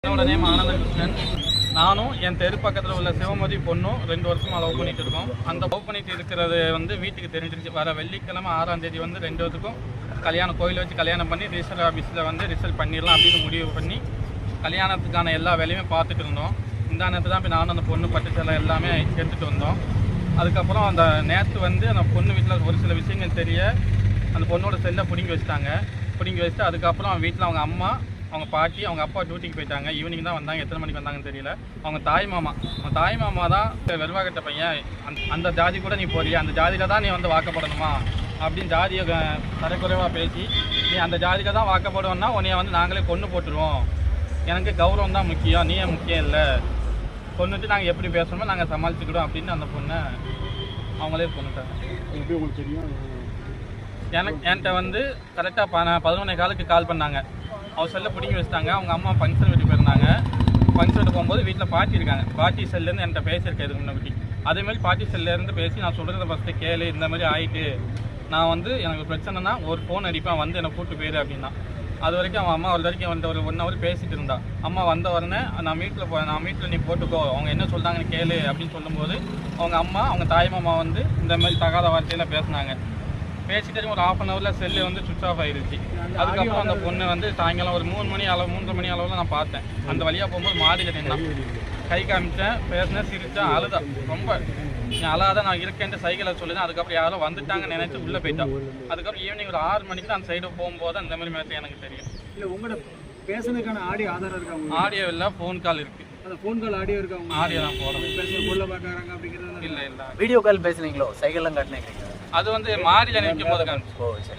என்னோட நேம் ஆனந்தகிருஷ்ணன். நானும் என் தெரு பக்கத்தில் உள்ள சிவமதி பொண்ணும் 2 வருஷமாக லவ் பண்ணிட்டு இருக்கோம். அந்த லவ் பண்ணிட்டு இருக்கிறது வீட்டுக்கு தெரிஞ்சிருச்சு. வர வெள்ளிக்கிழமை 6ஆம் தேதி 2 பேத்துக்கும் கல்யாணம் கோயில் வச்சு கல்யாணம் பண்ணி ரிஜிஸ்டர் ஆஃபீஸில் ரிசல்ட் பண்ணிடலாம் அப்படின்னு முடிவு பண்ணி கல்யாணத்துக்கான எல்லா வேலையுமே பார்த்துட்டு இருந்தோம். இந்த நேரத்து தான் நானும் அந்த பொண்ணு பட்டு சேலை எல்லாமே எடுத்துகிட்டு வந்தோம். அதுக்கப்புறம் அந்த நேற்று அந்த பொண்ணு வீட்டில் ஒரு சில விஷயங்கள் தெரிய அந்த பொண்ணோட செல்லை பிடுங்கி வச்சுட்டு அதுக்கப்புறம் வீட்டில் அவங்க அம்மா, அவங்க பாட்டி, அவங்க அப்பா டியூட்டிக்கு போயிட்டாங்க. ஈவினிங் தான் வந்தாங்க. எத்தனை மணிக்கு வந்தாங்கன்னு தெரியல. அவங்க தாய் மாமா தான் வெறுவாகட்ட பையன், அந்த ஜாதி கூட நீ போறியா, அந்த ஜாதியில் தான் நீ வாக்கப்படணுமா அப்படின்னு ஜாதியை தரக்குறைவாக பேசி, நீ அந்த ஜாதியில் தான் வாக்கப்படுவோன்னா உன்னைய நாங்களே கொன்று போட்டுருவோம், எனக்கு கௌரவம் தான் முக்கியம், நீ முக்கியம் இல்லை, கொண்டுட்டு நாங்கள் எப்படி பேசணுமோ நாங்கள் சமாளிச்சுக்கிடுவோம் அப்படின்னு அந்த பொண்ணை அவங்களே கொண்டுட்டாங்க. என்கிட்ட கரெக்டாக 11:15 கால் பண்ணாங்க. அவர் செல்லை பிடிங்கி வச்சுட்டாங்க. அவங்க அம்மா ஃபங்க்ஷன் வீட்டுக்கு போயிருந்தாங்க. ஃபங்க்ஷன் வீட்டு போகும்போது வீட்டில் பாட்டி இருக்காங்க. பாட்டி செல்லேருந்து என்கிட்ட பேசியிருக்கேன் இதுக்கு முன்னாடி. அதேமாதிரி பாட்டி செல்லேருந்து பேசி நான் சொல்கிறத ஃபஸ்ட்டு கேளு, இந்த மாதிரி ஆகிட்டு நான் எனக்கு பிரச்சனைனா ஒரு ஃபோன் அடிப்பேன், என்னை கூப்பிட்டு போயிரு அப்படின்னா. அது வரைக்கும் அவன் அம்மா ஒரு ஒரு 1 ஹவர் பேசிகிட்டு இருந்தா. அம்மா வந்த உடனே நான் வீட்டில் நீ போட்டுக்கோ, அவங்க என்ன சொல்கிறாங்கன்னு கேளு அப்படின்னு சொல்லும்போது அவங்க அம்மா, அவங்க தாய் மாமா இந்த மாதிரி தகாத வார்த்தையில் பேசினாங்க. பேசிட்டு ஒரு 1/2 ஹவரில் செல்லு சுவிட்ச் ஆஃப் ஆகிடுச்சு. அதுக்கப்புறம் அந்த பொண்ணு சாயங்காலம் ஒரு 3 மணி அளவில் நான் பார்த்தேன். அந்த வழியாக போகும்போது மாடியில் நின்னான். கை காமிச்சேன், பேசினேன், சிரித்தேன், அழுதா. ரொம்ப நீ அழாத, நான் இருக்கேன்ட்டு சைக்கிளை சொல்லுதேன். அதுக்கப்புறம் யாரோ வந்துட்டாங்கன்னு நினைச்சு உள்ளே போயிட்டான். அதுக்கப்புறம் ஈவினிங் ஒரு 6 மணிக்கு அந்த சைடு போகும்போது அந்த மாதிரி மேட்ரு எனக்கு தெரியும். இல்லை உங்களோட பேசுனதுக்கான ஆடியோ ஆதாரம் இருக்கா? ஆடியோ இல்லை, ஃபோன் கால் இருக்குது. அந்த ஃபோன் கால் ஆடியோ இருக்கா? ஆடியோ தான் போடணும். பேசுகிற பொருளை பார்க்குறாங்க அப்படிங்கிறது இல்லை. வீடியோ கால் பேசுனீங்களோ? சைக்கிள்லாம் காட்டினீங்க? அது மாடியில் நிற்கும் போது காமிச்சு.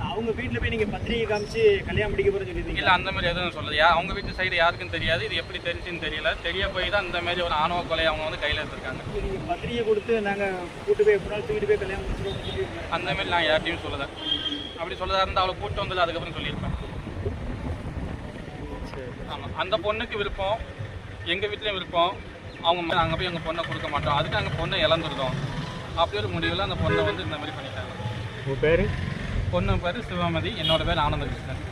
அவங்க வீட்டில் போய் நீங்கள் பத்திரிகை காமிச்சு கல்யாணம் முடிக்க போகிற சொல்லியிருந்தீங்க? இல்லை, அந்த மாதிரி எதுவும் சொல்லலை. அவங்க வீட்டு சைடு யாருக்கும் தெரியாது. இது எப்படி தெரிஞ்சுன்னு தெரியல. தெரிய போய் தான் இந்த மாதிரி ஒரு ஆணவ கொலை அவங்க கையில் எடுத்துருக்காங்க. நீங்கள் பத்திரிகை கொடுத்து நாங்கள் கூட்டு போய் எப்படினாலும் தூக்கிட்டு போய் கல்யாணம் முடிச்சிருக்கோம் அந்த மாதிரி நான் யார்ட்டையும் சொல்லலை. அப்படி சொல்லதா இருந்தால் அவளை கூப்பிட்டு வந்தது அதுக்கப்புறம் சொல்லியிருப்பேன். ஆமாம், அந்த பொண்ணுக்கு விருப்பம், எங்கள் வீட்லேயும் விருப்பம். அவங்க அங்கே போய் எங்கள் பொண்ணை கொடுக்க மாட்டோம், அதுக்கு அங்கே பொண்ணை இழந்துருந்தோம். அப்படி ஒரு முடிவில் அந்த பொண்ணை இந்த மாதிரி பண்ணிட்டாங்க. உங்கள் பேர்? பொண்ணு பேர் சிவமதி, என்னோட பேர் ஆனந்தகிருஷ்ணன்.